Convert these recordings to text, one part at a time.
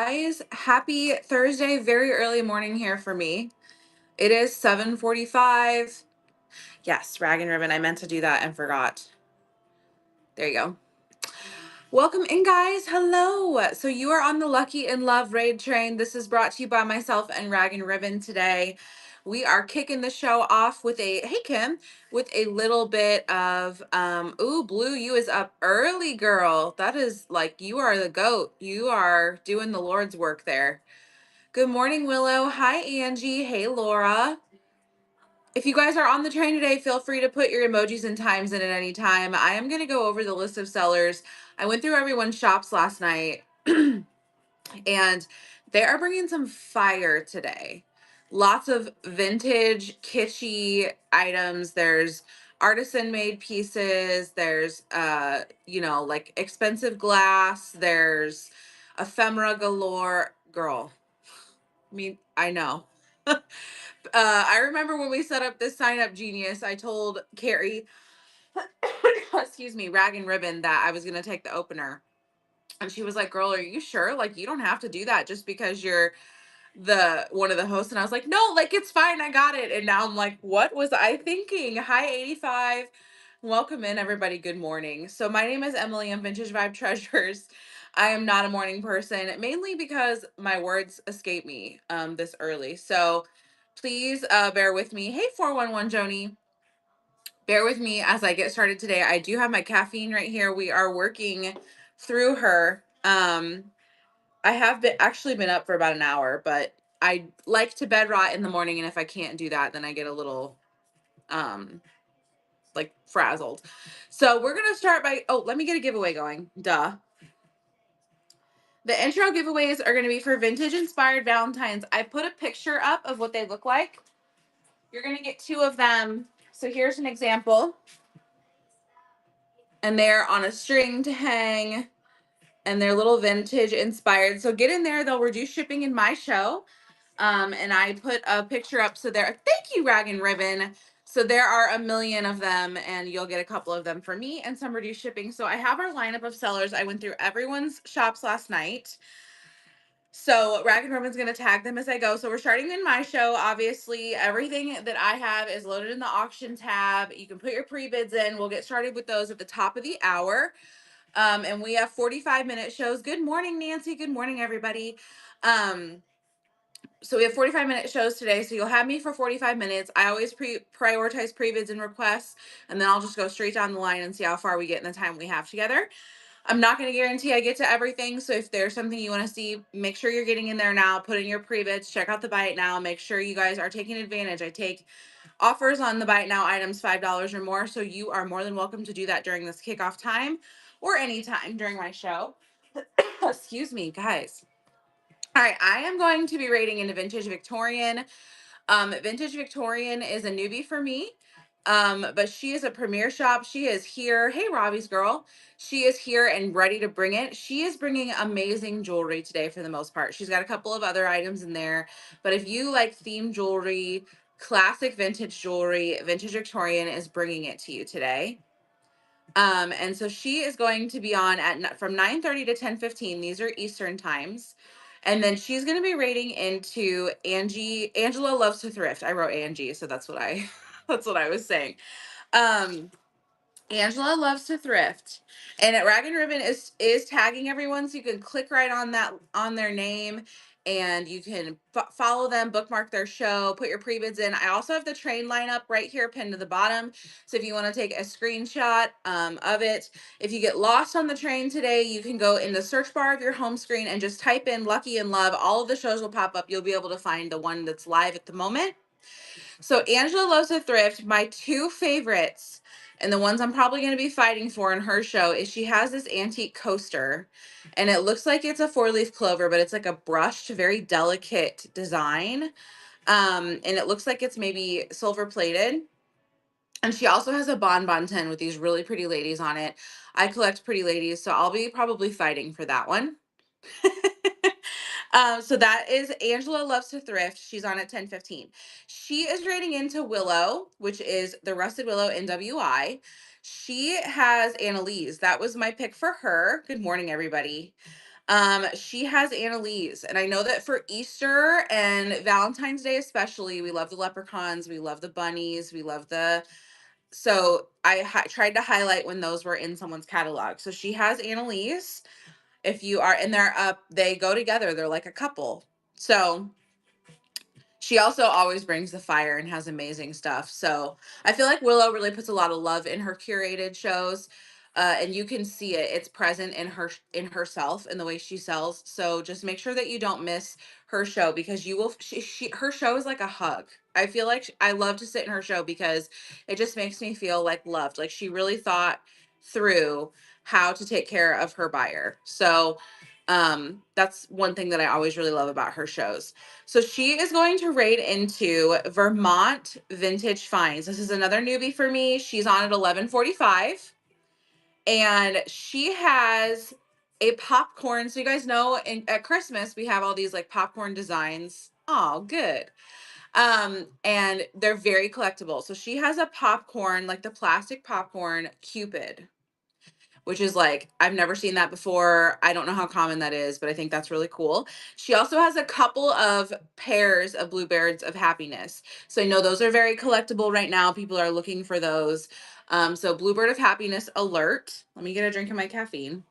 Guys, happy Thursday, very early morning here for me. It is 7:45. Yes, rag and ribbon. I meant to do that and forgot. There you go. Welcome in, guys. Hello. So you are on the Lucky in Love raid train. This is brought to you by myself and Rag and Ribbon today. We are kicking the show off with hey Kim, with a little bit of ooh, Blue, you is up early, girl. That is like you are the goat. You are doing the Lord's work there. Good morning, Willow. Hi, Angie. Hey, Laura. If you guys are on the train today, feel free to put your emojis and times in at any time. I am going to go over the list of sellers. I went through everyone's shops last night, and they are bringing some fire today. Lots of vintage, kitschy items. There's artisan made pieces. There's, like expensive glass. There's ephemera galore. Girl, I know. I remember when we set up this sign up genius, I told Carrie, excuse me, Rag and Ribbon, that I was going to take the opener. And she was like, girl, are you sure? Like, you don't have to do that just because you're the one of the hosts. And I was like, no, like, it's fine. I got it. And now I'm like, what was I thinking? Hi, 85. Welcome in, everybody. Good morning. So my name is Emily. I'm Vintage Vibe Treasures. I am not a morning person, mainly because my words escape me this early. So please bear with me. Hey, 411 Joni. Bear with me as I get started today. I do have my caffeine right here. We are working through her. I have been up for about an hour, but I like to bed rot in the morning, and if I can't do that, then I get a little like frazzled. So we're gonna start by let me get a giveaway going. Duh. The intro giveaways are gonna be for vintage inspired Valentines. I put a picture up of what they look like. You're gonna get two of them. So here's an example. And they're on a string to hang, and they're little vintage inspired. So get in there. They'll reduce shipping in my show. And I put a picture up. So there, thank you, Rag and Ribbon. So there are a million of them, and you'll get a couple of them for me and some reduced shipping. So I have our lineup of sellers. I went through everyone's shops last night. So Rag and Ribbon's going to tag them as I go. So we're starting in my show. Obviously, everything that I have is loaded in the auction tab. You can put your pre-bids in. We'll get started with those at the top of the hour. And we have 45-minute shows. Good morning, Nancy. Good morning, everybody. So we have 45-minute shows today. So you'll have me for 45 minutes. I always prioritize pre-bids and requests, and then I'll just go straight down the line and see how far we get in the time we have together. I'm not going to guarantee I get to everything. So if there's something you want to see, make sure you're getting in there now. Put in your pre-bids. Check out the Buy It Now. Make sure you guys are taking advantage. I take offers on the Buy It Now items $5 or more. So you are more than welcome to do that during this kickoff time or anytime during my show. Excuse me, guys. All right, I am going to be rating into Vintage Victorian. Vintage Victorian is a newbie for me, but she is a premier shop. She is here. Hey, Robbie's girl. She is here and ready to bring it. She is bringing amazing jewelry today for the most part. She's got a couple of other items in there, but if you like themed jewelry, classic vintage jewelry, Vintage Victorian is bringing it to you today. And so she is going to be on from 9:30 to 10:15. These are Eastern times. And then she's going to be rating into Angela Loves to Thrift. I wrote Angie, so that's what I that's what I was saying. Um Angela Loves to Thrift. And at Rag and Ribbon is tagging everyone, so you can click right on that, on their name, and you can follow them, bookmark their show, put your pre-bids in. I also have the train lineup right here pinned to the bottom. So if you want to take a screenshot of it, if you get lost on the train today, you can go in the search bar of your home screen and just type in Lucky in Love. All of the shows will pop up. You'll be able to find the one that's live at the moment. So Angela Loves to Thrift. My two favorites, and the ones I'm probably going to be fighting for in her show, is she has this antique coaster, and it looks like it's a 4-leaf clover, but it's like a brushed, very delicate design. And it looks like it's maybe silver plated. And she also has a bonbon tin with these really pretty ladies on it. I collect pretty ladies, so I'll be probably fighting for that one. So that is Angela Loves to Thrift. She's on at 10:15. She is rating into Willow, which is the Rusted Willow NWI. She has Annalise. That was my pick for her. Good morning, everybody. She has Annalise, and I know that for Easter and Valentine's Day especially, we love the leprechauns, we love the bunnies, we love the so I tried to highlight when those were in someone's catalog. So she has Annalise. If you are, and they're up, they go together. They're like a couple. So she also always brings the fire and has amazing stuff. So I feel like Willow really puts a lot of love in her curated shows. And you can see it. It's present in herself and the way she sells. So just make sure that you don't miss her show because you will. Her show is like a hug. I feel like I love to sit in her show because it just makes me feel like loved. Like she really thought through how to take care of her buyer. So that's one thing that I always really love about her shows. So she is going to raid into Vermont Vintage Finds. This is another newbie for me. She's on at 11:45, and she has a popcorn. So you guys know, at Christmas we have all these like popcorn designs. Oh, good. And they're very collectible. So she has a popcorn, like the plastic popcorn Cupid, which is like, I've never seen that before. I don't know how common that is, but I think that's really cool. She also has a couple of pairs of Bluebirds of Happiness. So I know those are very collectible right now. People are looking for those. So Bluebird of Happiness alert. Let me get a drink of my caffeine.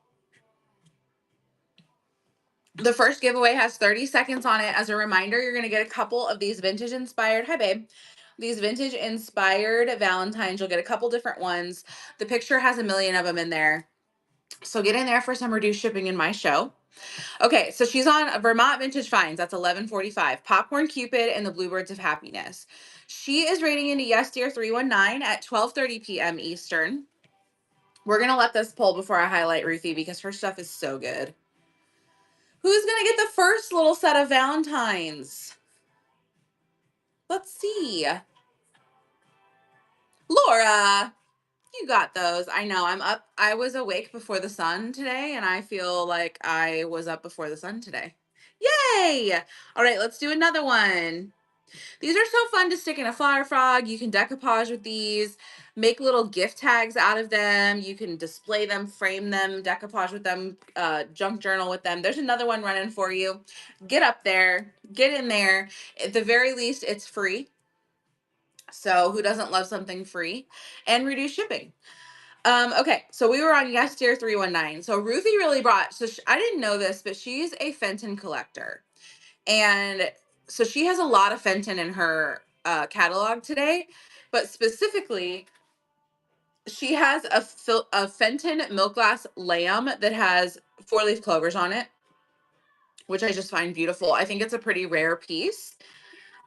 The first giveaway has 30 seconds on it. As a reminder, you're going to get a couple of these vintage inspired. Hi, babe. These vintage inspired Valentines. You'll get a couple different ones. The picture has a million of them in there. So get in there for some reduced shipping in my show. Okay, so she's on Vermont Vintage Finds. That's 11:45. Popcorn Cupid and the Bluebirds of Happiness. She is rating into Yes Dear 319 at 12:30 p.m. Eastern. We're gonna let this pull before I highlight Ruthie because her stuff is so good. Who's gonna get the first little set of Valentines? Let's see. Laura, you got those. I know. I'm up. I was awake before the sun today, and I feel like I was up before the sun today. Yay! All right, let's do another one. These are so fun to stick in a flower frog. You can decoupage with these, make little gift tags out of them. You can display them, frame them, decoupage with them, junk journal with them. There's another one running for you. Get up there, get in there. At the very least, it's free. So who doesn't love something free and reduce shipping? Okay, so we were on Yes Dear 319. So Ruthie really brought, I didn't know this, but she's a Fenton collector. And so she has a lot of Fenton in her catalog today, but specifically, she has a Fenton milk glass lamb that has 4-leaf clovers on it, which I just find beautiful. I think it's a pretty rare piece.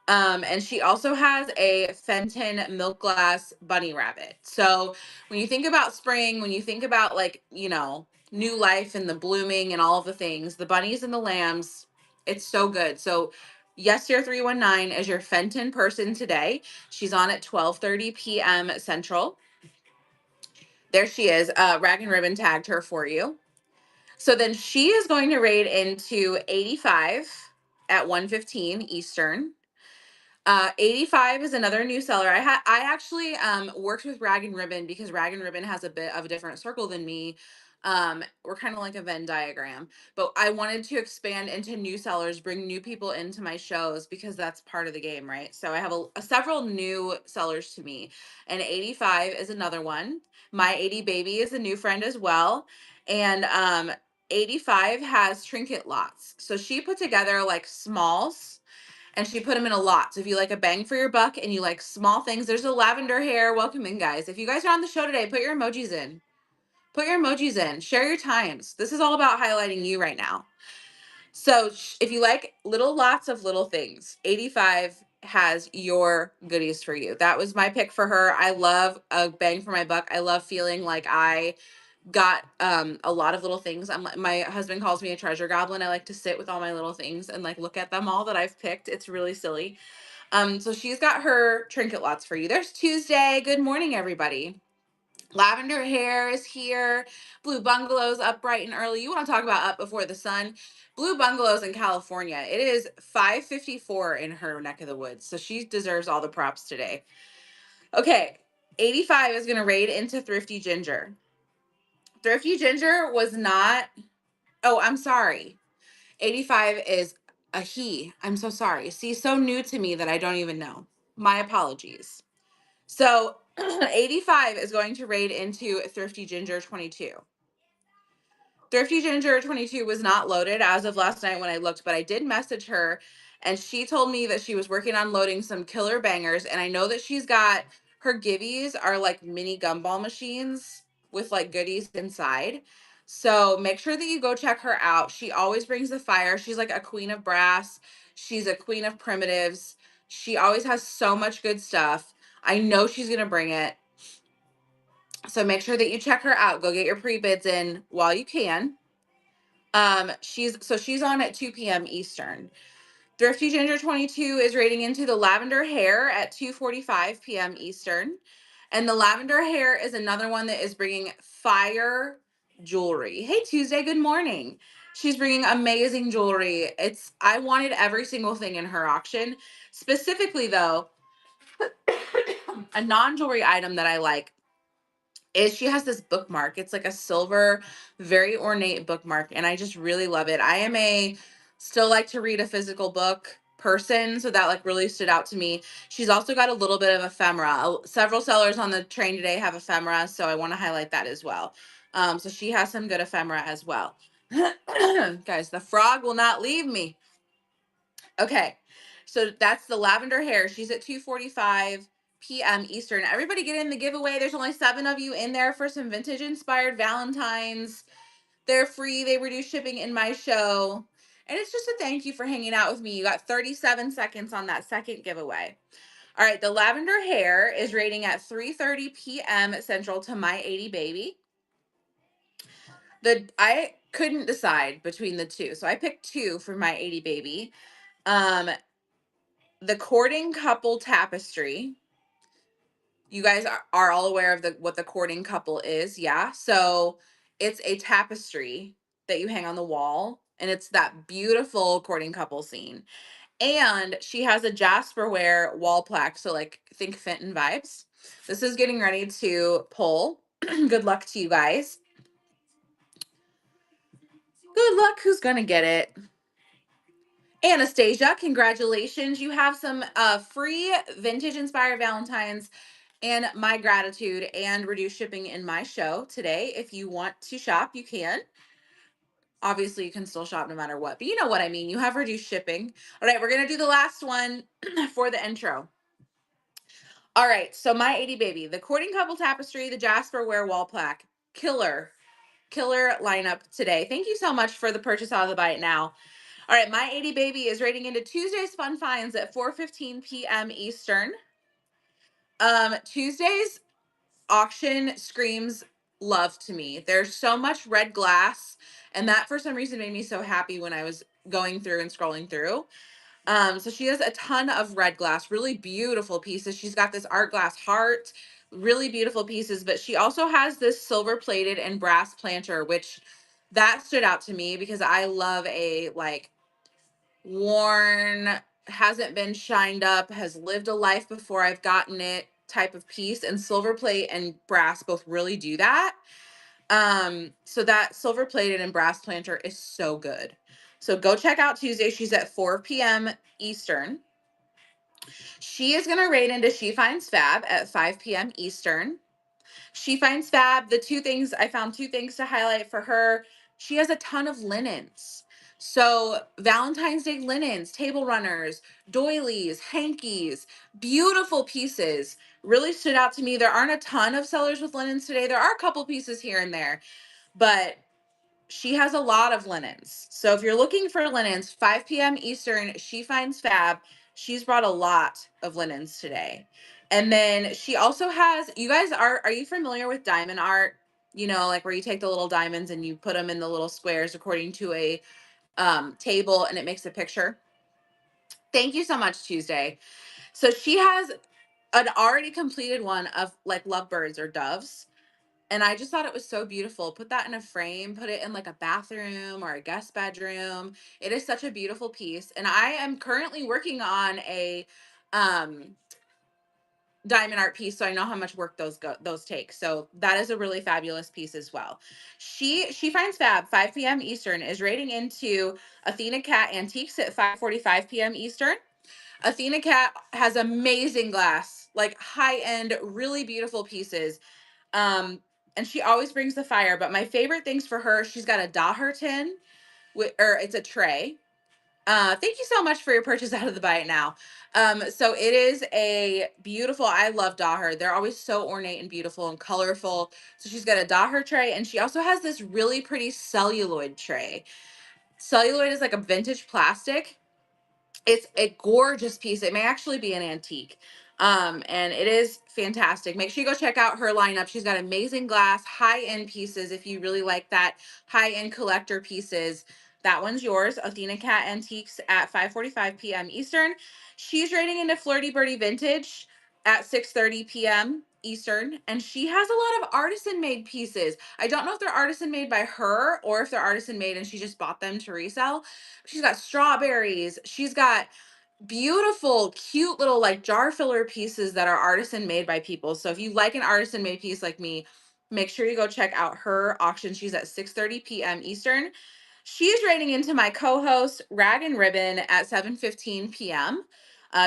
And she also has a Fenton milk glass bunny rabbit. So when you think about spring, when you think about like, new life and the blooming and all of the things, the bunnies and the lambs, it's so good. So Yes Dear 319 is your Fenton person today. She's on at 12:30 p.m. Central. There she is. Rag and Ribbon tagged her for you. So then she is going to raid into 85 at 1:15 Eastern. 85 is another new seller. I actually worked with Rag and Ribbon because Rag and Ribbon has a bit of a different circle than me. We're kind of like a Venn diagram, but I wanted to expand into new sellers, bring new people into my shows because that's part of the game, right? So I have several new sellers to me, and 85 is another one. My 80 baby is a new friend as well, and 85 has trinket lots. So she put together like smalls and she put them in a lot. So if you like a bang for your buck and you like small things, there's a lavender hair. Welcome in, guys. If you guys are on the show today, put your emojis in. Put your emojis in. Share your times. This is all about highlighting you right now. So if you like little lots of little things, 85 has your goodies for you. That was my pick for her. I love a bang for my buck. I love feeling like I got a lot of little things. My husband calls me a treasure goblin. I like to sit with all my little things and like look at them all that I've picked. It's really silly. So she's got her trinket lots for you. There's Tuesday. Good morning, everybody. Lavender hair is here. Blue bungalows up bright and early. You want to talk about up before the sun? Blue bungalows in California. It is 5:54 in her neck of the woods. So she deserves all the props today. Okay. 85 is going to raid into Thrifty Ginger. Thrifty Ginger was not Oh, I'm sorry. 85 is a he. I'm so sorry. See, so new to me that I don't even know. My apologies. So 85 is going to raid into Thrifty Ginger 22. Thrifty Ginger 22 was not loaded as of last night when I looked, but I did message her and she told me that she was working on loading some killer bangers. And I know that she's got her givvies are like mini gumball machines with like goodies inside. So make sure that you go check her out. She always brings the fire. She's like a queen of brass, she's a queen of primitives. She always has so much good stuff. I know she's going to bring it. So make sure that you check her out. Go get your pre-bids in while you can. She's on at 2 p.m. Eastern. Thrifty Ginger 22 is rating into the lavender hair at 2:45 p.m. Eastern. And the lavender hair is another one that is bringing fire jewelry. Hey Tuesday, good morning. She's bringing amazing jewelry. I wanted every single thing in her auction. Specifically though, a non-jewelry item that I like is she has this bookmark. It's like a silver, very ornate bookmark, and I just really love it. I am a still like to read a physical book person, so that like really stood out to me. She's also got a little bit of ephemera. Several sellers on the train today have ephemera, so I want to highlight that as well. So she has some good ephemera as well. Guys, the frog will not leave me. Okay, so that's the lavender hair. She's at 2:45 p.m. Eastern. Everybody get in the giveaway. There's only 7 of you in there for some vintage inspired Valentines. They're free. They reduce shipping in my show. And it's just a thank you for hanging out with me. You got 37 seconds on that second giveaway. All right, the lavender hair is rating at 3:30 p.m. Central to My 80 Baby. I couldn't decide between the two, so I picked 2 for My 80 Baby. Um, the courting couple tapestry. You guys are all aware of what the courting couple is, yeah? So it's a tapestry that you hang on the wall, and it's that beautiful courting couple scene. And she has a Jasperware wall plaque, so like think Fenton vibes. This is getting ready to pull. Good luck to you guys. Good luck. Who's gonna get it? Anastasia, congratulations. You have some free vintage inspired Valentines and my gratitude and reduced shipping in my show today. If you want to shop, you can. Obviously, you can still shop no matter what, but you know what I mean. You have reduced shipping. All right, we're going to do the last one for the intro. All right, so My 80 Baby, the courting couple tapestry, the Jasperware wall plaque. Killer lineup today. Thank you so much for the purchase out of the bite now. All right, My 80 Baby is rating into Tuesday's Fun Finds at 4:15 p.m. Eastern. Tuesday's auction screams love to me. There's so much red glass, and that for some reason made me so happy when I was going through and scrolling through. So she has a ton of red glass, really beautiful pieces. She's got this art glass heart, really beautiful pieces, but she also has this silver plated and brass planter, which that stood out to me because I love a like worn, hasn't been shined up, has lived a life before I've gotten it type of piece. And silver plate and brass both really do that. So that silver plated and brass planter is so good. So go check out Tuesday. She's at 4 p.m. Eastern. She is going to raid into She Finds Fab at 5 p.m. Eastern. She Finds Fab. I found 2 things to highlight for her. She has a ton of linens. So Valentine's Day linens, table runners, doilies, hankies, beautiful pieces really stood out to me. There aren't a ton of sellers with linens today. There are a couple pieces here and there, but she has a lot of linens. So if you're looking for linens, 5 p.m. Eastern, She Finds Fab. She's brought a lot of linens today. And then she also has, you guys are you familiar with diamond art? You know, like where you take the little diamonds and you put them in the little squares according to a table and it makes a picture. Thank you so much, Tuesday. So she has an already completed one of like lovebirds or doves. And I just thought it was so beautiful. Put that in a frame, put it in like a bathroom or a guest bedroom. It is such a beautiful piece. And I am currently working on a diamond art piece, so I know how much work those take. So that is a really fabulous piece as well. She finds fab 5 p.m. Eastern is rating into Athena Cat Antiques at 5:45 p.m. Eastern. Athena Cat has amazing glass, like high end, really beautiful pieces. Um, and she always brings the fire. But my favorite things for her, she's got a Daher tin, or it's a tray. Thank you so much for your purchase out of the Buy It Now. So it is a beautiful, I love Daher. They're always so ornate and beautiful and colorful. So she's got a Daher tray, and she also has this really pretty celluloid tray. Celluloid is like a vintage plastic. It's a gorgeous piece. It may actually be an antique. And it is fantastic. Make sure you go check out her lineup. She's got amazing glass, high-end pieces. If you really like that, high-end collector pieces, that one's yours. Athena Cat Antiques at 5:45 p.m. Eastern. She's rating into Flirty Birdie Vintage at 6:30 p.m. Eastern, and she has a lot of artisan made pieces. I don't know if they're artisan made by her or if they're artisan made and she just bought them to resell. She's got strawberries. She's got beautiful, cute little like jar filler pieces that are artisan made by people. So if you like an artisan made piece like me, make sure you go check out her auction. She's at 6:30 p.m. Eastern. She's rating into my co-host Rag and Ribbon at 7:15 p.m.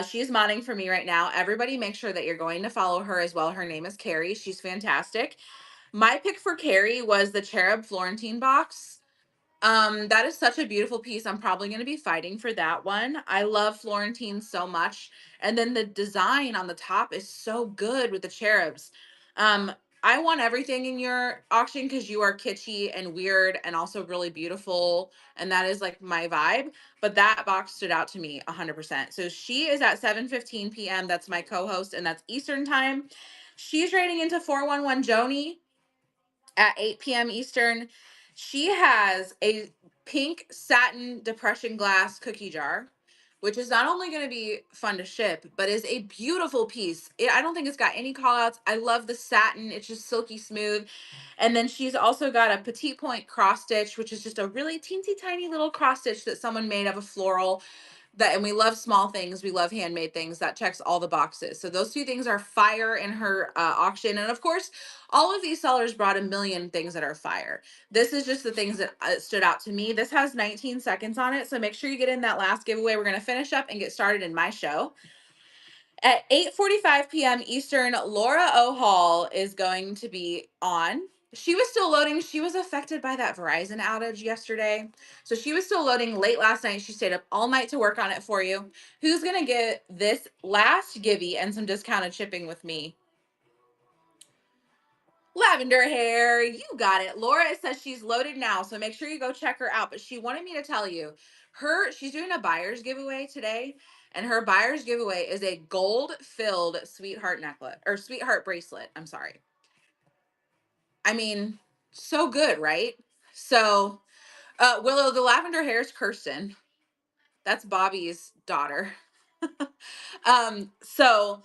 She is modding for me right now. Everybody make sure that you're going to follow her as well. Her name is Carrie. She's fantastic. My pick for Carrie was the Cherub Florentine box. That is such a beautiful piece. I'm probably going to be fighting for that one. I love Florentine so much. And then the design on the top is so good with the cherubs. Um, I want everything in your auction because you are kitschy and weird and also really beautiful. And that is like my vibe. But that box stood out to me 100%. So she is at 7:15 p.m. That's my co-host, and that's Eastern time. She's rating into 411 Joni at 8 p.m. Eastern. She has a pink satin depression glass cookie jar, which is not only going to be fun to ship, but is a beautiful piece. I don't think it's got any call outs. I love the satin. It's just silky smooth. And then she's also got a petite point cross stitch, which is just a really teensy tiny little cross stitch that someone made of a floral that, and we love small things, we love handmade things. That checks all the boxes. So those two things are fire in her auction. And of course, all of these sellers brought a million things that are fire. This is just the things that stood out to me. This has 19 seconds on it, so make sure you get in that last giveaway. We're going to finish up and get started in my show. At 8:45 p.m. Eastern, Laura O. Hall is going to be on. She was still loading. She was affected by that Verizon outage yesterday. So she was still loading late last night. She stayed up all night to work on it for you. Who's going to get this last givey and some discounted shipping with me? Lavender hair, you got it. Laura says she's loaded now, so make sure you go check her out. But she wanted me to tell you, she's doing a buyer's giveaway today, and her buyer's giveaway is a gold-filled sweetheart necklace or sweetheart bracelet. I'm sorry. I mean, so good, right? So, Willow, the lavender hair is Kirsten. That's Bobby's daughter. So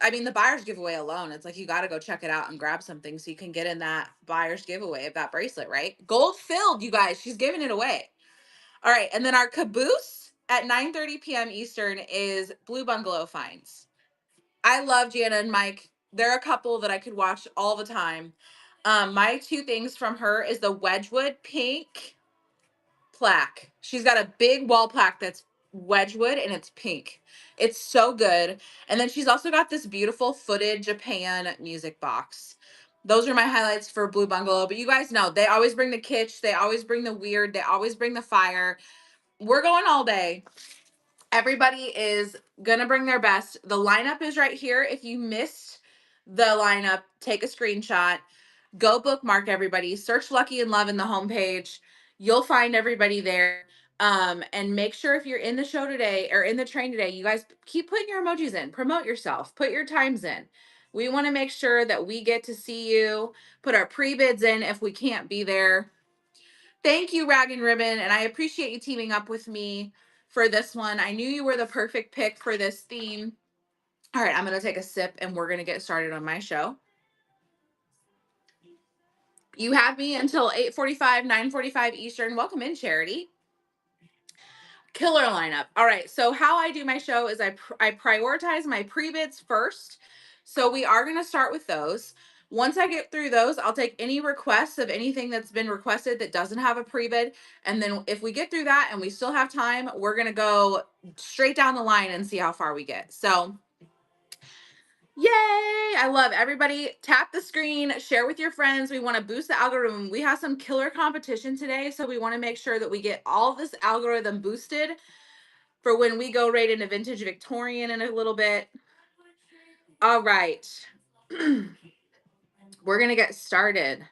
I mean, the buyer's giveaway alone, it's like you got to go check it out and grab something so you can get in that buyer's giveaway of that bracelet, right? Gold filled, you guys. She's giving it away. All right, and then our caboose at 9:30 p.m. Eastern is Blue Bungalow finds. I love Jana and Mike. They're a couple that I could watch all the time. My two things from her is the Wedgwood pink plaque. She's got a big wall plaque that's Wedgwood and it's pink. It's so good. And then she's also got this beautiful footed Japan music box. Those are my highlights for Blue Bungalow. But you guys know they always bring the kitsch, they always bring the weird, they always bring the fire. We're going all day. Everybody is gonna bring their best. The lineup is right here. If you missed the lineup, take a screenshot. Go bookmark everybody. Search Lucky and Love in the homepage. You'll find everybody there. And make sure if you're in the show today or in the train today, you guys keep putting your emojis in. Promote yourself. Put your times in. We want to make sure that we get to see you. Put our pre-bids in if we can't be there. Thank you, Rag and Ribbon, and I appreciate you teaming up with me for this one. I knew you were the perfect pick for this theme. All right, I'm going to take a sip and we're going to get started on my show. You have me until 8:45, 9:45 Eastern. Welcome in, Charity. Killer lineup. All right. So how I do my show is I prioritize my pre-bids first. So we are going to start with those. Once I get through those, I'll take any requests of anything that's been requested that doesn't have a pre-bid. And then if we get through that and we still have time, we're going to go straight down the line and see how far we get. So yay! I love everybody. Tap the screen, share with your friends. We want to boost the algorithm. We have some killer competition today. So we want to make sure that we get all of this algorithm boosted for when we go right into vintage Victorian in a little bit. All right. We're going to get started.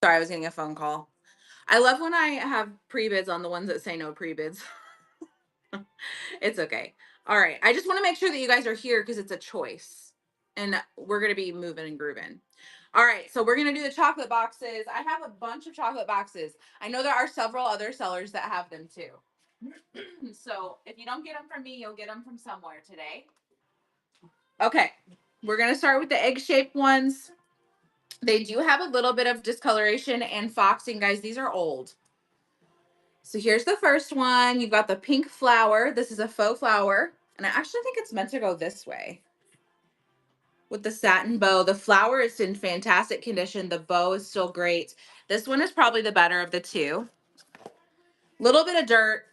Sorry, I was getting a phone call. I love when I have pre-bids on the ones that say no pre-bids. It's okay. All right. I just want to make sure that you guys are here because it's a choice. And we're going to be moving and grooving. All right. So we're going to do the chocolate boxes. I have a bunch of chocolate boxes. I know there are several other sellers that have them too. So if you don't get them from me, you'll get them from somewhere today. Okay. We're going to start with the egg-shaped ones. They do have a little bit of discoloration and foxing, guys. These are old. So here's the first one. You've got the pink flower. This is a faux flower. And I actually think it's meant to go this way with the satin bow. The flower is in fantastic condition. The bow is still great. This one is probably the better of the two. Little bit of dirt,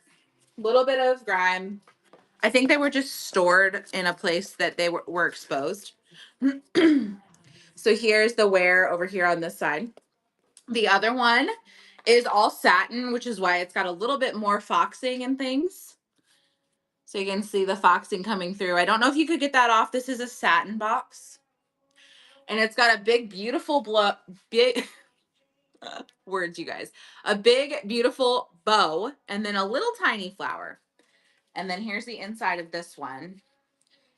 little bit of grime. I think they were just stored in a place that they were exposed. So here's the wear over here on this side. The other one is all satin, which is why it's got a little bit more foxing and things. So you can see the foxing coming through. I don't know if you could get that off. This is a satin box. And it's got a big, beautiful, big words, you guys. A big, beautiful bow and then a little tiny flower. And then here's the inside of this one.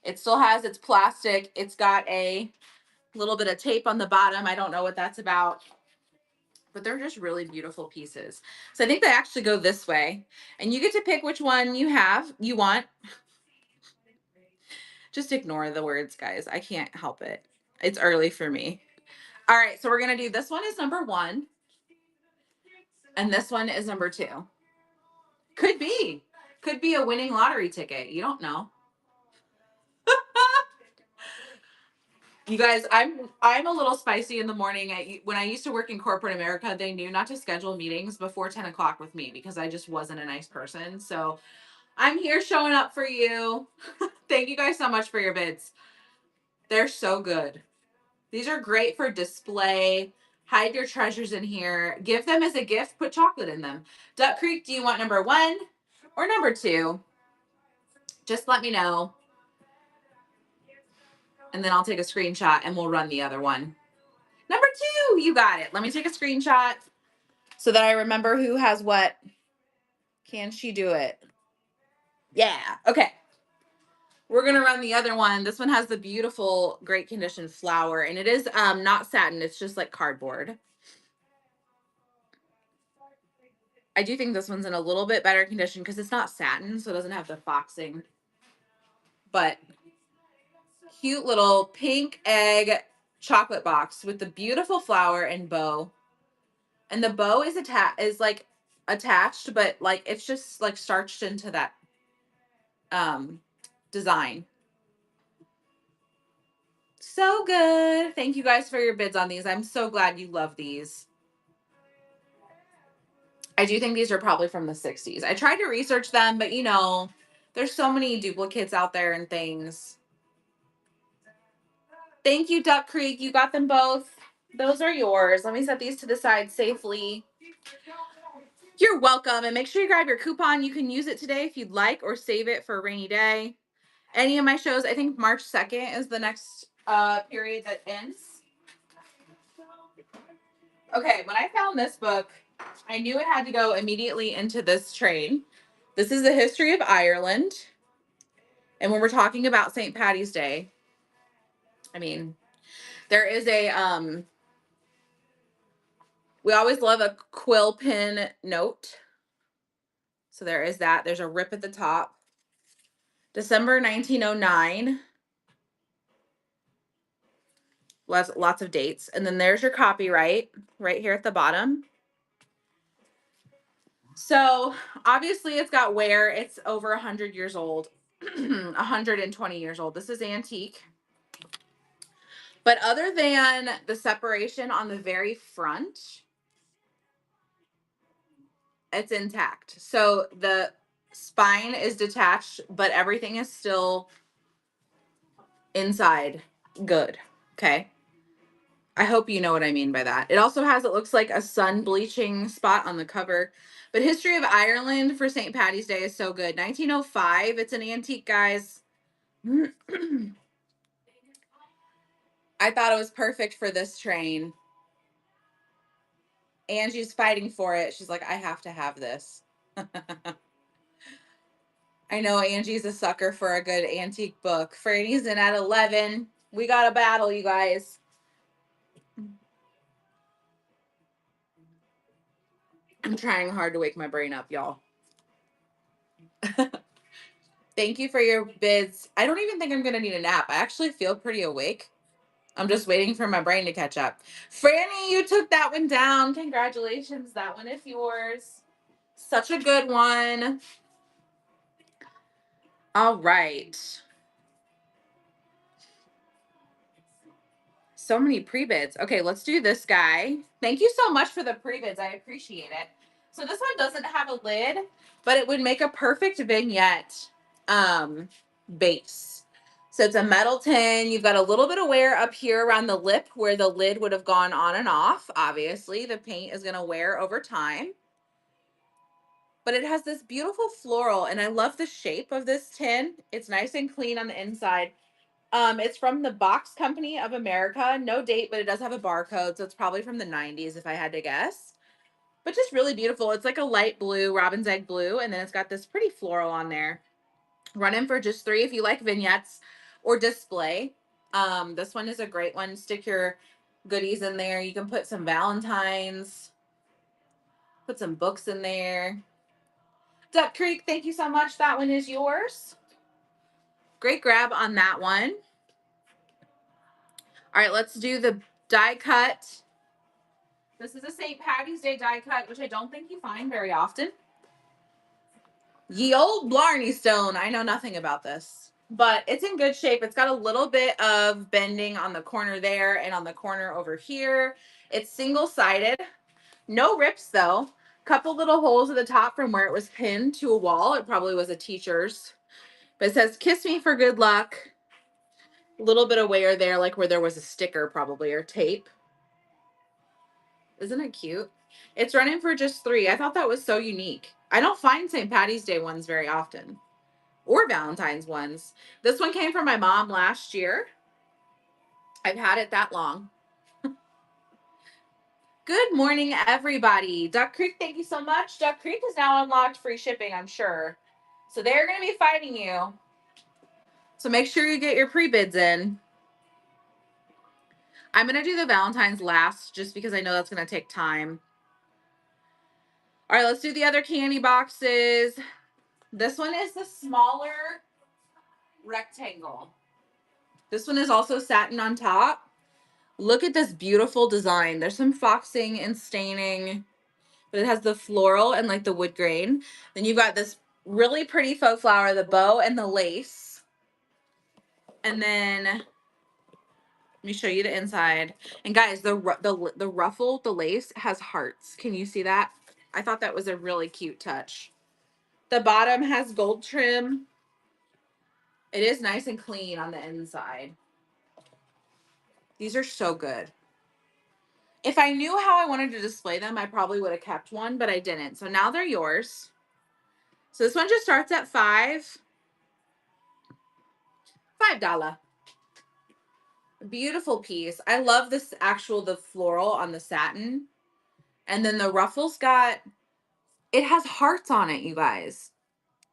It still has its plastic. It's got a little bit of tape on the bottom. I don't know what that's about, but they're just really beautiful pieces. So I think they actually go this way, and you get to pick which one you want. Just ignore the words, guys. I can't help it. It's early for me. All right, so we're gonna do this one is number 1, and this one is number 2. Could be a winning lottery ticket. You don't know. You guys, I'm a little spicy in the morning. When I used to work in corporate America, they knew not to schedule meetings before 10 o'clock with me because I just wasn't a nice person. So I'm here showing up for you. Thank you guys so much for your bids. They're so good. These are great for display. Hide your treasures in here. Give them as a gift. Put chocolate in them. Duck Creek, do you want number 1 or number 2? Just let me know. And then I'll take a screenshot and we'll run the other one. Number 2, you got it. Let me take a screenshot so that I remember who has what. Can she do it? Yeah. Okay. We're going to run the other one. This one has the beautiful, great condition flower, and it is not satin. It's just like cardboard. I do think this one's in a little bit better condition because it's not satin, so it doesn't have the foxing. But cute little pink egg chocolate box with the beautiful flower and bow. And the bow is like attached, but like it's just like starched into that design. So good. Thank you guys for your bids on these. I'm so glad you love these. I do think these are probably from the 60s. I tried to research them, but you know, there's so many duplicates out there and things. Thank you, Duck Creek. You got them both. Those are yours. Let me set these to the side safely. You're welcome. And make sure you grab your coupon. You can use it today if you'd like or save it for a rainy day. Any of my shows, I think March 2nd is the next period that ends. Okay, when I found this book, I knew it had to go immediately into this train. This is the history of Ireland. And when we're talking about St. Patty's Day, I mean, there is we always love a quill pen note. So there is that. There's a rip at the top. December 1909. lots of dates. And then there's your copyright right here at the bottom. So obviously it's got wear. It's over 100 years old, 120 years old. This is antique. But other than the separation on the very front, it's intact. So the spine is detached, but everything is still inside good. Okay. I hope you know what I mean by that. It also has, it looks like a sun bleaching spot on the cover. But History of Ireland for St. Patty's Day is so good. 1905. It's an antique, guys. I thought it was perfect for this train. Angie's fighting for it. She's like, I have to have this. I know Angie's a sucker for a good antique book. Franny's in at 11. We got a battle, you guys. I'm trying hard to wake my brain up, y'all. Thank you for your bids. I don't even think I'm going to need a nap. I actually feel pretty awake. I'm just waiting for my brain to catch up. Franny, you took that one down. Congratulations. That one is yours. Such a good one. All right. So many pre-bids. Okay, let's do this guy. Thank you so much for the pre-bids. I appreciate it. So this one doesn't have a lid, but it would make a perfect vignette base. So it's a metal tin. You've got a little bit of wear up here around the lip where the lid would have gone on and off. Obviously, the paint is going to wear over time. But it has this beautiful floral, and I love the shape of this tin. It's nice and clean on the inside. It's from the Box Company of America. No date, but it does have a barcode, so it's probably from the 90s if I had to guess. But just really beautiful. It's like a light blue, robin's egg blue, and then it's got this pretty floral on there. Running for just $3 if you like vignettes or display. This one is a great one. Stick your goodies in there. You can put some Valentines, put some books in there. Duck Creek, thank you so much. That one is yours. Great grab on that one. All right, let's do the die cut. This is a St. Patty's Day die cut, which I don't think you find very often. Ye old Blarney Stone. I know nothing about this, but it's in good shape. It's got a little bit of bending on the corner there and on the corner over here. It's single-sided. No rips, though. Couple little holes at the top from where it was pinned to a wall. It probably was a teacher's. But it says, "Kiss me for good luck." A little bit of wear there, like where there was a sticker probably or tape. Isn't it cute? It's running for just $3. I thought that was so unique. I don't find St. Patty's Day ones very often or Valentine's ones. This one came from my mom last year. I've had it that long. Good morning, everybody. Duck Creek, thank you so much. Duck Creek is now unlocked free shipping, I'm sure. So they're going to be fighting you. So make sure you get your pre-bids in. I'm going to do the Valentine's last just because I know that's going to take time. All right, let's do the other candy boxes. This one is the smaller rectangle. This one is also satin on top. Look at this beautiful design. There's some foxing and staining, but it has the floral and like the wood grain. Then you've got this really pretty faux flower, the bow and the lace. And then let me show you the inside. And guys, the ruffle, the lace has hearts. Can you see that? I thought that was a really cute touch. The bottom has gold trim. It is nice and clean on the inside. These are so good. If I knew how I wanted to display them, I probably would have kept one, but I didn't. So now they're yours. So this one just starts at $5. $5. Beautiful piece. I love this the floral on the satin. And then the ruffles it has hearts on it, you guys.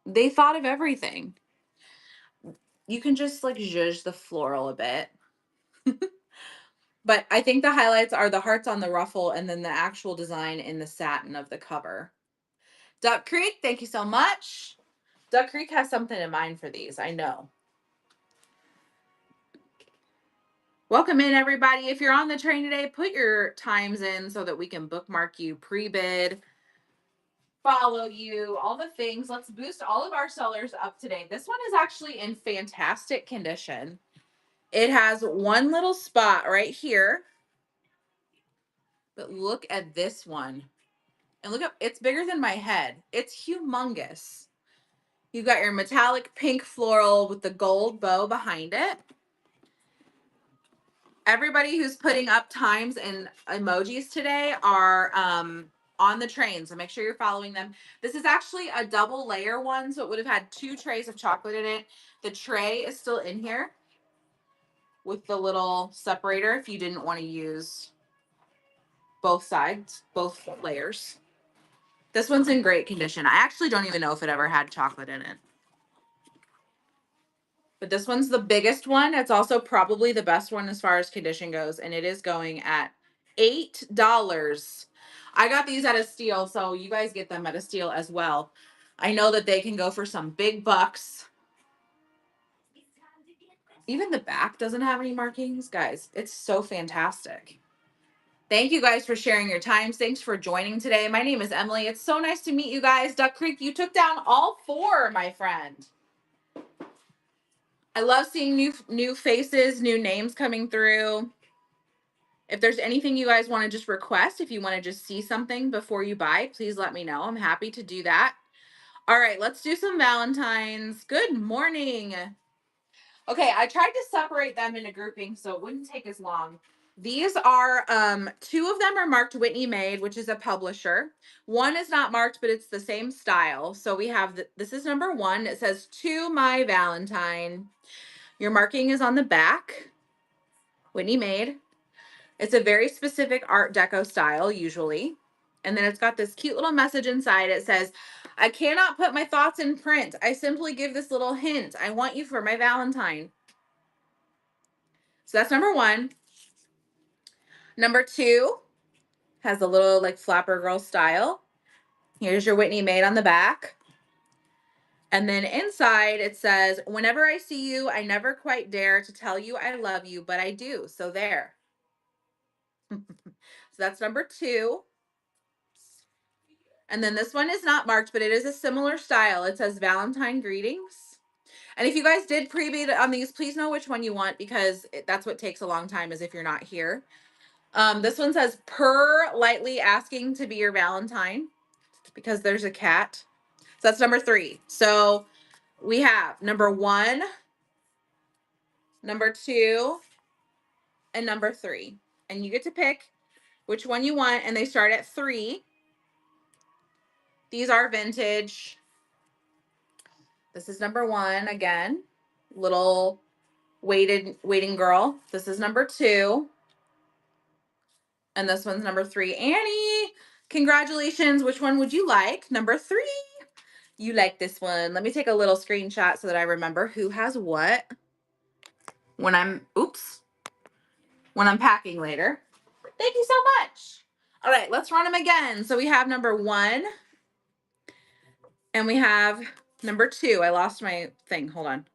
They thought of everything. You can just like zhuzh the floral a bit. But I think the highlights are the hearts on the ruffle and then the actual design in the satin of the cover. Duck Creek, thank you so much. Duck Creek has something in mind for these, I know. Welcome in, everybody. If you're on the train today, put your times in so that we can bookmark you, pre-bid, follow you, all the things. Let's boost all of our sellers up today. This one is actually in fantastic condition. It has one little spot right here, but look at this one. And look at, it's bigger than my head. It's humongous. You've got your metallic pink floral with the gold bow behind it. Everybody who's putting up times and emojis today are on the train, so make sure you're following them. This is actually a double layer one, so it would have had 2 trays of chocolate in it. The tray is still in here with the little separator if you didn't want to use both sides, both layers. This one's in great condition. I actually don't even know if it ever had chocolate in it. But this one's the biggest one. It's also probably the best one as far as condition goes, and it is going at $8. I got these at a steal, so you guys get them at a steal as well. I know that they can go for some big bucks. Even the back doesn't have any markings. Guys, it's so fantastic. Thank you guys for sharing your times. Thanks for joining today. My name is Emily. It's so nice to meet you guys. Duck Creek, you took down all 4, my friend. I love seeing new faces, new names coming through. If there's anything you guys want to just request, if you want to just see something before you buy, please let me know. I'm happy to do that. All right, let's do some Valentines. Good morning. Okay, I tried to separate them into groupings so it wouldn't take as long. These are 2 of them are marked Whitney Made, which is a publisher. One is not marked, but it's the same style. So we have this is number 1. It says "To My Valentine." Your marking is on the back. Whitney Made. It's a very specific Art Deco style, usually. And then it's got this cute little message inside. It says, "I cannot put my thoughts in print. I simply give this little hint. I want you for my Valentine." So that's number 1. Number 2 has a little like flapper girl style. Here's your Whitney Made on the back. And then inside it says, "Whenever I see you, I never quite dare to tell you I love you, but I do." So there. So that's number 2. And then this one is not marked, but it is a similar style. It says "Valentine Greetings." And if you guys did pre-bid on these, please know which one you want, because that's what takes a long time, is if you're not here. This one says "Per lightly asking to be your Valentine," because there's a cat. So that's number 3. So we have number 1, number 2, and number 3. And you get to pick which one you want, and they start at 3. These are vintage. This is number 1 again. Little waiting girl. This is number 2. And this one's number 3. Annie, congratulations. Which one would you like? Number 3. You like this one. Let me take a little screenshot so that I remember who has what when I'm packing later. Thank you so much. All right, let's run them again. So we have number 1 and we have number 2. I lost my thing. Hold on.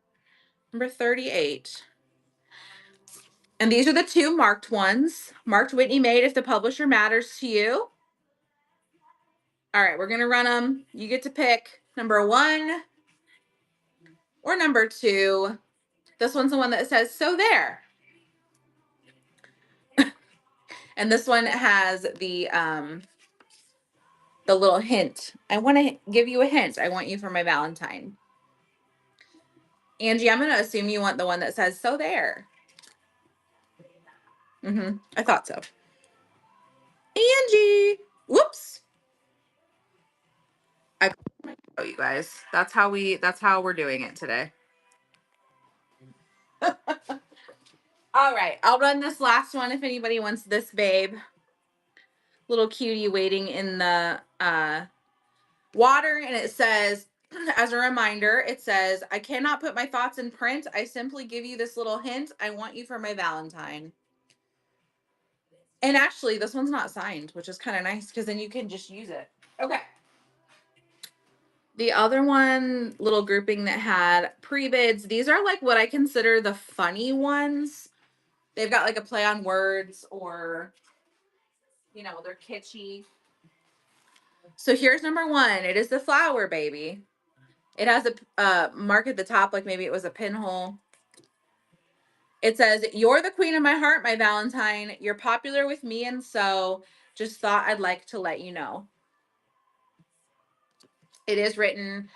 Number 38. And these are the 2 marked ones. Marked Whitney Made if the publisher matters to you. All right, we're going to run them. You get to pick number 1 or number 2. This one's the one that says "So there." And this one has the little hint. I want to give you a hint. I want you for my Valentine. Angie, I'm going to assume you want the one that says "So there." I thought so. Angie. Whoops. Oh, you guys. That's how we're doing it today. All right. I'll run this last one if anybody wants this babe. Little cutie waiting in the water, and it says, as a reminder, it says, "I cannot put my thoughts in print. I simply give you this little hint. I want you for my Valentine." And actually, this one's not signed, which is kind of nice because then you can just use it. Okay. The other one, little grouping that had pre-bids, these are like what I consider the funny ones. they've got like a play on words, or, you know, they're kitschy. So here's number one. It is the Flower Baby. It has a mark at the top, like maybe it was a pinhole. It says, "You're the queen of my heart, my Valentine. You're popular with me, and so just thought I'd like to let you know." It is written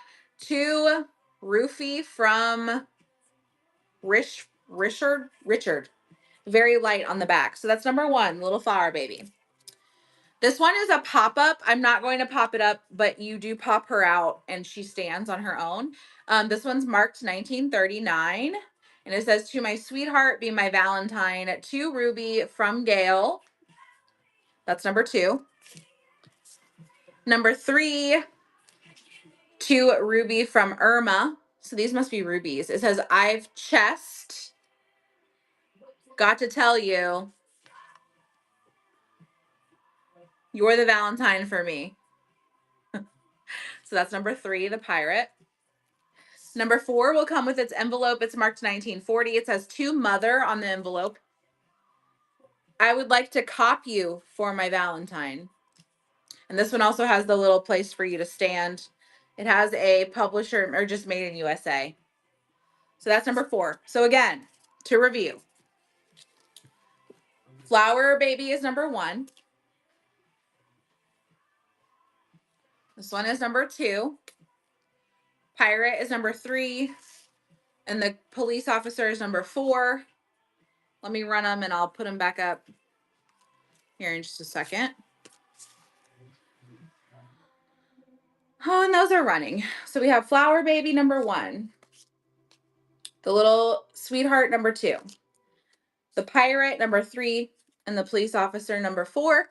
to Rufy from Richard. Very light on the back. So that's number one, Little Flower Baby. This one is a pop-up. I'm not going to pop it up, but you do pop her out and she stands on her own. This one's marked 1939. And it says, "To my sweetheart, be my Valentine. To Ruby from Gail." That's number two. Number three, to Ruby from Irma. So these must be rubies. It says, "I've chest. Got to tell you, you're the Valentine for me." So that's number three, the pirate. Number four will come with its envelope. It's marked 1940. It says, "To Mother" on the envelope. "I would like to cop you for my Valentine." And this one also has the little place for you to stand. It has a publisher, or just made in USA. So that's number four. So again, to review, Flower Baby is number one. This one is number two. Pirate is number three. And the police officer is number four. Let me run them and I'll put them back up here in just a second. Oh, and those are running. So we have Flower Baby number one, the Little Sweetheart number two, the Pirate number three, and the police officer number four.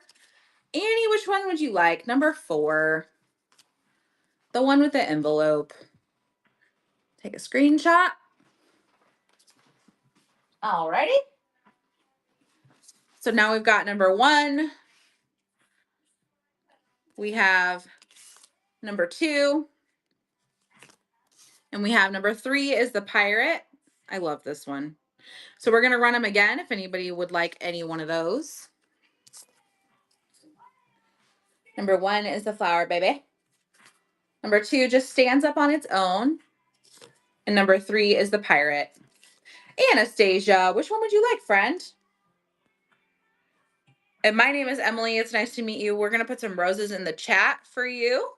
Annie, which one would you like? Number four, the one with the envelope. Take a screenshot. Alrighty. So now we've got number one. We have number two. And we have number three is the Pirate. I love this one. So we're going to run them again if anybody would like any one of those. Number one is the Flower Baby. Number two just stands up on its own. And number three is the Pirate. Anastasia, which one would you like, friend? And my name is Emily. It's nice to meet you. We're going to put some roses in the chat for you.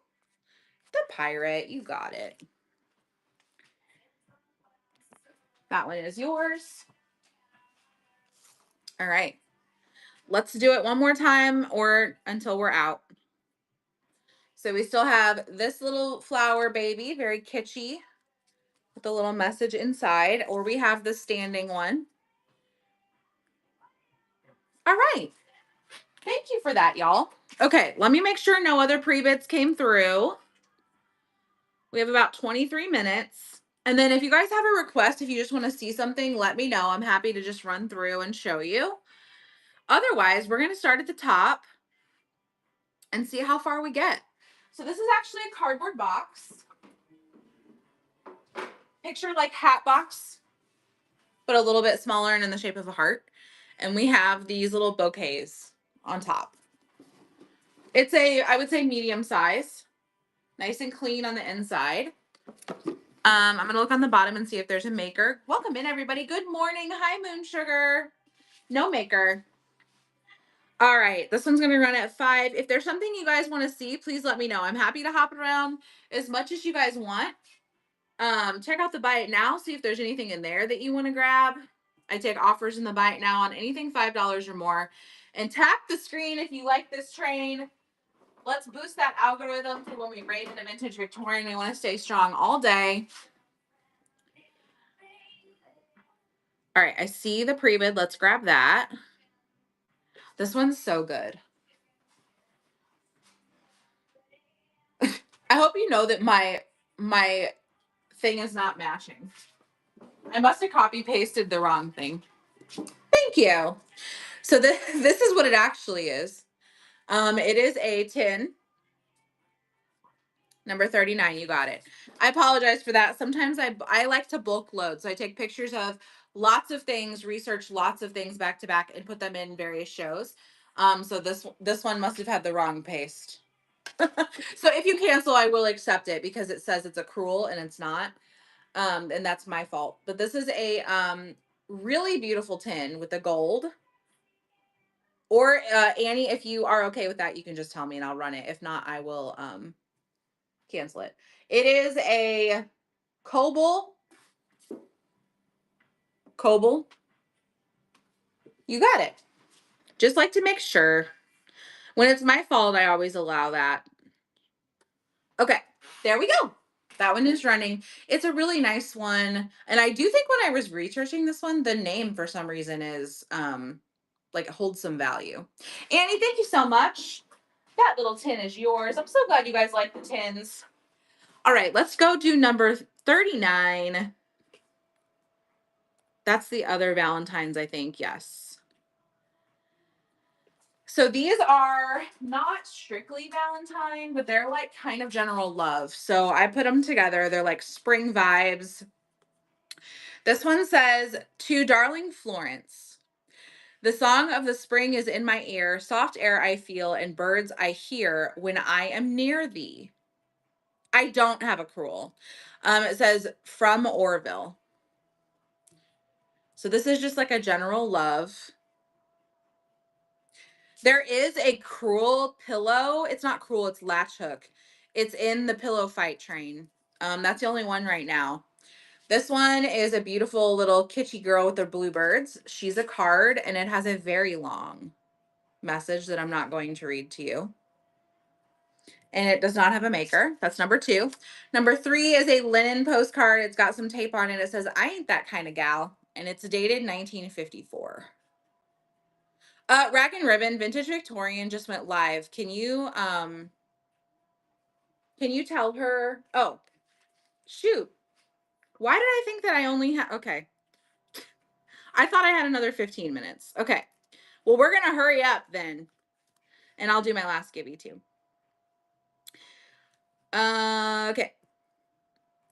The Pirate, you got it. That one is yours. All right. Let's do it one more time or until we're out. So we still have this little Flower Baby, very kitschy, with a little message inside, or we have the standing one. All right. Thank you for that, y'all. Okay, let me make sure no other pre-bids came through. We have about 23 minutes. And then if you guys have a request, if you just want to see something, let me know. I'm happy to just run through and show you. Otherwise, we're going to start at the top and see how far we get. So this is actually a cardboard box. Picture like hat box, but a little bit smaller and in the shape of a heart. And we have these little bouquets on top. It's I would say medium size, nice and clean on the inside. I'm going to look on the bottom and see if there's a maker. Welcome in, everybody. Good morning. Hi, Moon Sugar. No maker. All right. This one's going to run at 5. If there's something you guys want to see, please let me know. I'm happy to hop around as much as you guys want. Check out the Buy It Now. See if there's anything in there that you want to grab. I take offers in the Buy It Now on anything $5 or more. And tap the screen if you like this train. Let's boost that algorithm for when we raid in a vintage Victorian. We want to stay strong all day. All right, I see the pre-bid. Let's grab that. This one's so good. I hope you know that my thing is not matching. I must have copy pasted the wrong thing. Thank you. So this is what it actually is. It is a tin. Number 39, you got it. I apologize for that. Sometimes I like to bulk load. So I take pictures of lots of things, researched lots of things back to back, and put them in various shows. So this one must have had the wrong paste. So if you cancel, I will accept it because it says it's a cruel and it's not. And that's my fault. But this is a really beautiful tin with the gold. Or Annie, if you are okay with that, you can just tell me and I'll run it. If not, I will cancel it. It is a Cobalt. You got it. Just like to make sure. When it's my fault, I always allow that. Okay, there we go. That one is running. It's a really nice one. And I do think when I was researching this one, the name for some reason is like holds some value. Annie, thank you so much. That little tin is yours. I'm so glad you guys like the tins. All right, let's go do number 39. That's the other Valentine's, I think. Yes. So these are not strictly Valentine, but they're like kind of general love. So I put them together. They're like spring vibes. This one says, "To darling Florence, the song of the spring is in my ear, soft air I feel, and birds I hear when I am near thee." I don't have a cruel. It says from Orville. So this is just like a general love. There is a cruel pillow. It's not cruel, it's latch hook. It's in the pillow fight train. That's the only one right now. This one is a beautiful little kitschy girl with the bluebirds. She's a card and it has a very long message that I'm not going to read to you. And it does not have a maker. That's number 2. Number 3 is a linen postcard. It's got some tape on it. It says, "I ain't that kind of gal." And it's dated 1954. Rag and Ribbon Vintage Victorian just went live. Can you tell her? Oh, shoot. Why did I think that I only had, okay. I thought I had another 15 minutes. Okay. Well, we're going to hurry up then. And I'll do my last gibby too. Okay.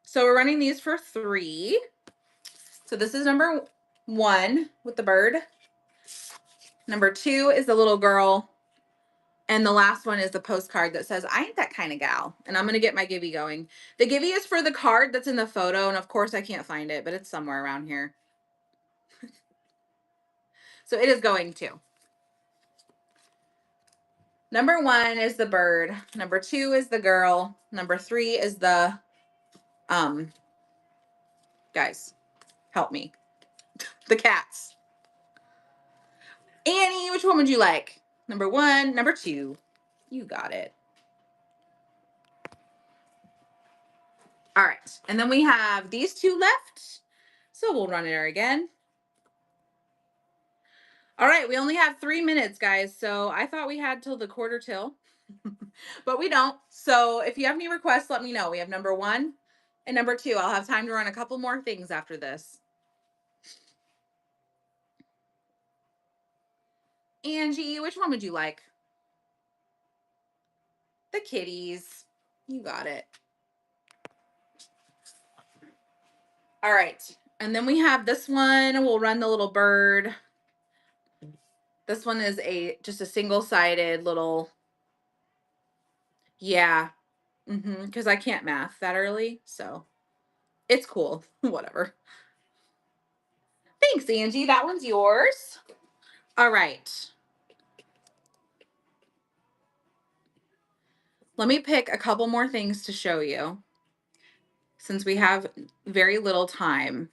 So we're running these for 3. So this is number 1 with the bird. Number 2 is the little girl. And the last one is the postcard that says, "I ain't that kind of gal." And I'm going to get my gibby going. The gibby is for the card that's in the photo. And of course I can't find it, but it's somewhere around here. So it is going to. Number 1 is the bird. Number 2 is the girl. Number 3 is the, guys, help me. The cats. Annie, which one would you like? Number 1, number 2. You got it. All right. And then we have these 2 left. So we'll run it again. All right. We only have 3 minutes, guys. So I thought we had till the quarter till, but we don't. So if you have any requests, let me know. We have number 1 and number 2. I'll have time to run a couple more things after this. Angie, which one would you like? The kitties. You got it. All right. And then we have this one. We'll run the little bird. This one is just a single-sided little, yeah. Because I can't math that early, so it's cool. Whatever. Thanks, Angie. That one's yours. All right. Let me pick a couple more things to show you since we have very little time.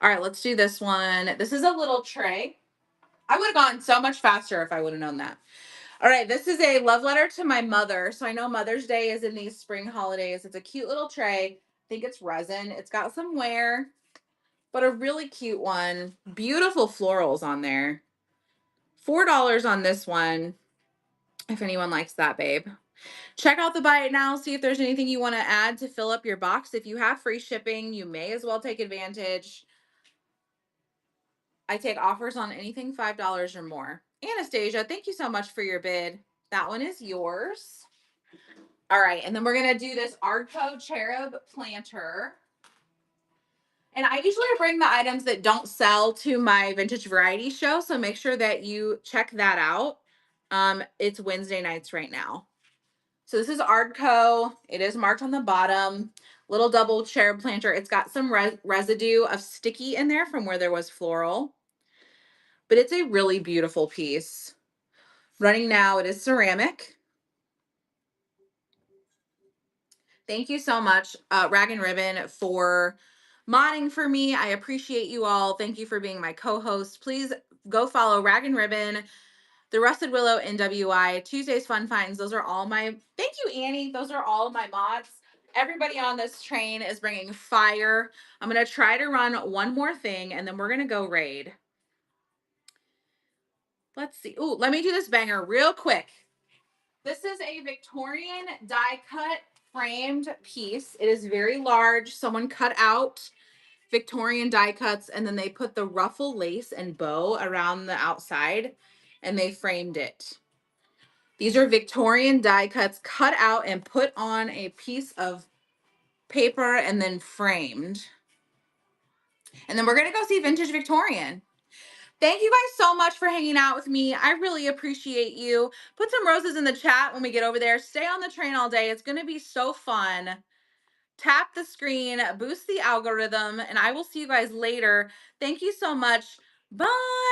All right, let's do this one. This is a little tray. I would have gone so much faster if I would have known that. All right, this is a love letter to my mother. So I know Mother's Day is in these spring holidays. It's a cute little tray. I think it's resin. It's got some wear, but a really cute one. Beautiful florals on there. $4 on this one, if anyone likes that, babe. Check out the buy it now. See if there's anything you want to add to fill up your box. If you have free shipping, you may as well take advantage. I take offers on anything $5 or more. Anastasia, thank you so much for your bid. That one is yours. All right, and then we're going to do this Artco Cherub planter. And I usually bring the items that don't sell to my vintage variety show, so make sure that you check that out. It's Wednesday nights right now. So this is Ardco. It is marked on the bottom. Little double cherub planter. It's got some residue of sticky in there from where there was floral. But it's a really beautiful piece. Running now, it is ceramic. Thank you so much, Rag and Ribbon, for modding for me. I appreciate you all. Thank you for being my co-host. Please go follow Rag and Ribbon, the Rusted Willow NWI, Tuesday's Fun Finds. Those are all my, thank you, Annie. Those are all my mods. Everybody on this train is bringing fire. I'm going to try to run one more thing and then we're going to go raid. Let's see. Ooh, let me do this banger real quick. This is a Victorian die cut framed piece. It is very large. Someone cut out Victorian die cuts and then they put the ruffle lace and bow around the outside and they framed it. These are Victorian die cuts cut out and put on a piece of paper and then framed. And then we're going to go see Vintage Victorian. Thank you guys so much for hanging out with me. I really appreciate you. Put some roses in the chat when we get over there. Stay on the train all day. It's going to be so fun. Tap the screen, boost the algorithm, and I will see you guys later. Thank you so much. Bye.